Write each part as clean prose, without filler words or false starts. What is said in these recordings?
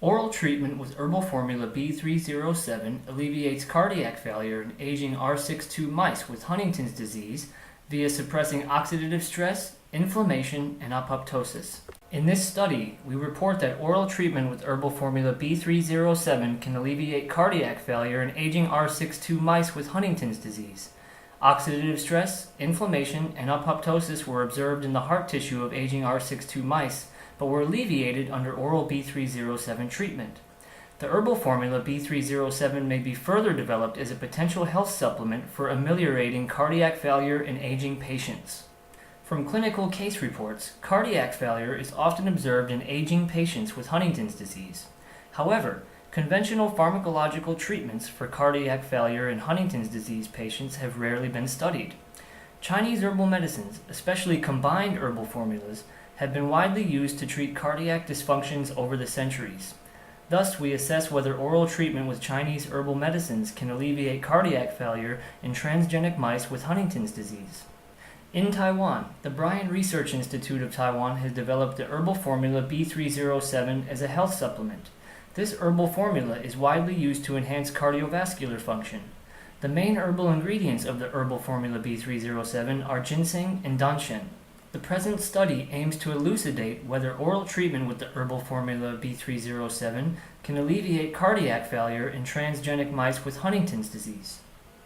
Oral treatment with herbal formula B307 alleviates cardiac failure in aging R62 mice with Huntington's disease via suppressing oxidative stress, inflammation, and apoptosis. In this study, we report that oral treatment with herbal formula B307 can alleviate cardiac failure in aging R62 mice with Huntington's disease. Oxidative stress, inflammation, and apoptosis were observed in the heart tissue of aging R62 mice, but were alleviated under oral B307 treatment. The herbal formula B307 may be further developed as a potential health supplement for ameliorating cardiac failure in aging patients. From clinical case reports, cardiac failure is often observed in aging patients with Huntington's disease. However, conventional pharmacological treatments for cardiac failure in Huntington's disease patients have rarely been studied. Chinese herbal medicines, especially combined herbal formulas, have been widely used to treat cardiac dysfunctions over the centuries. Thus, we assess whether oral treatment with Chinese herbal medicines can alleviate cardiac failure in transgenic mice with Huntington's disease. In Taiwan, the Bryan Research Institute of Taiwan has developed the herbal formula B307 as a health supplement. This herbal formula is widely used to enhance cardiovascular function. The main herbal ingredients of the herbal formula B307 are ginseng and danshen. The present study aims to elucidate whether oral treatment with the herbal formula B307 can alleviate cardiac failure in transgenic mice with Huntington's disease.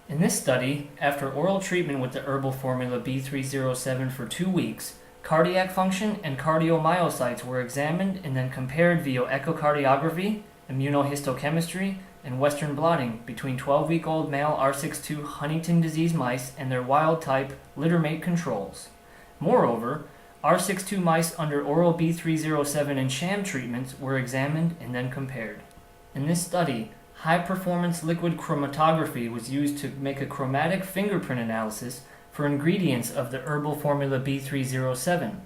In this study, after oral treatment with the herbal formula B307 for 2 weeks, cardiac function and cardiomyocytes were examined and then compared via echocardiography, immunohistochemistry, and Western blotting between 12-week-old male R62 Huntington disease mice and their wild-type littermate controls. Moreover, R62 mice under oral B307 and sham treatments were examined and then compared. In this study, high-performance liquid chromatography was used to make a chromatic fingerprint analysis for ingredients of the herbal formula B307.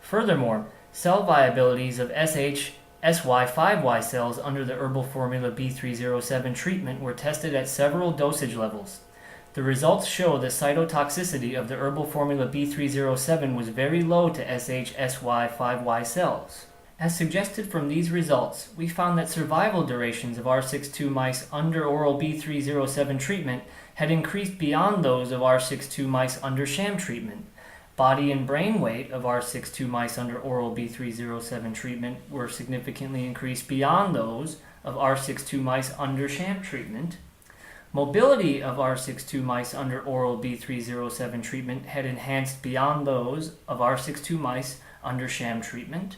Furthermore, cell viabilities of SY5Y cells under the herbal formula B307 treatment were tested at several dosage levels. The results show the cytotoxicity of the herbal formula B307 was very low to SY5Y cells. As suggested from these results, we found that survival durations of R62 mice under oral B307 treatment had increased beyond those of R62 mice under sham treatment. Body and brain weight of R62 mice under oral B307 treatment were significantly increased beyond those of R62 mice under sham treatment. Mobility of R62 mice under oral B307 treatment had enhanced beyond those of R62 mice under sham treatment.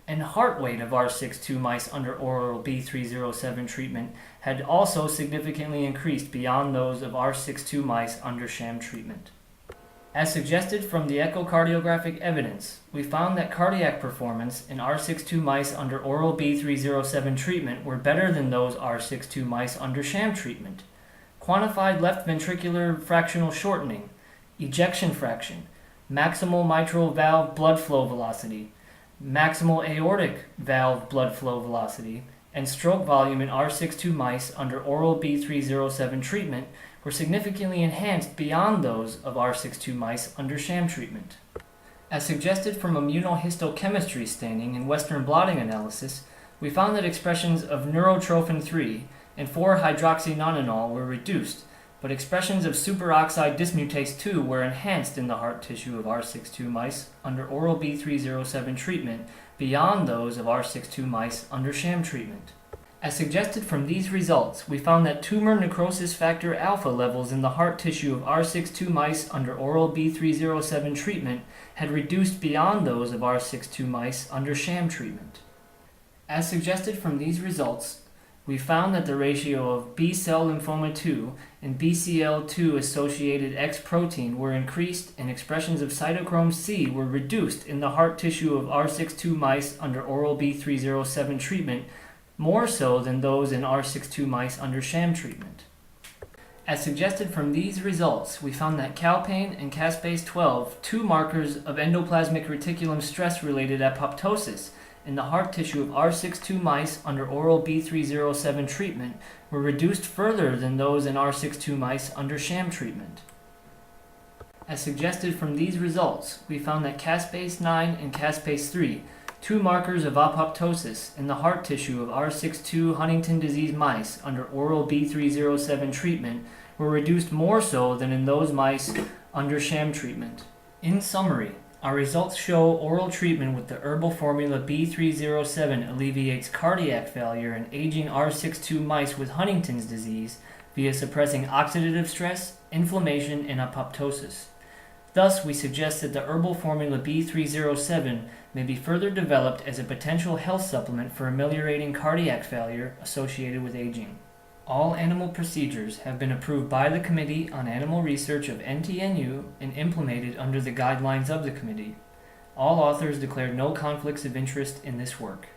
And heart rate of R62 mice under oral B307 treatment had also significantly increased beyond those of R62 mice under sham treatment. As suggested from the echocardiographic evidence, we found that cardiac performance in R62 mice under oral B307 treatment were better than those R62 mice under sham treatment. Quantified left ventricular fractional shortening, ejection fraction, maximal mitral valve blood flow velocity, maximal aortic valve blood flow velocity, and stroke volume in R62 mice under oral B307 treatment were significantly enhanced beyond those of R62 mice under sham treatment. As suggested from immunohistochemistry staining and Western blotting analysis, we found that expressions of neurotrophin-3 and 4-hydroxynonenal were reduced, but expressions of superoxide dismutase 2 were enhanced in the heart tissue of R62 mice under oral B307 treatment beyond those of R62 mice under sham treatment. As suggested from these results, we found that tumor necrosis factor alpha levels in the heart tissue of R62 mice under oral B307 treatment had reduced beyond those of R62 mice under sham treatment. As suggested from these results, we found that the ratio of B-cell lymphoma 2 and BCL2 associated X protein were increased and expressions of cytochrome C were reduced in the heart tissue of R62 mice under oral B307 treatment, more so than those in R62 mice under sham treatment. As suggested from these results, we found that calpain and caspase-12, two markers of endoplasmic reticulum stress-related apoptosis, in the heart tissue of R62 mice under oral B307 treatment were reduced further than those in R62 mice under sham treatment. As suggested from these results, we found that caspase-9 and caspase-3, 2 markers of apoptosis in the heart tissue of R62 Huntington disease mice under oral B307 treatment were reduced more so than in those mice under sham treatment. In summary, our results show oral treatment with the herbal formula B307 alleviates cardiac failure in aging R62 mice with Huntington's disease via suppressing oxidative stress, inflammation, and apoptosis. Thus, we suggest that the herbal formula B307 may be further developed as a potential health supplement for ameliorating cardiac failure associated with aging. All animal procedures have been approved by the Committee on Animal Research of NTNU and implemented under the guidelines of the committee. All authors declared no conflicts of interest in this work.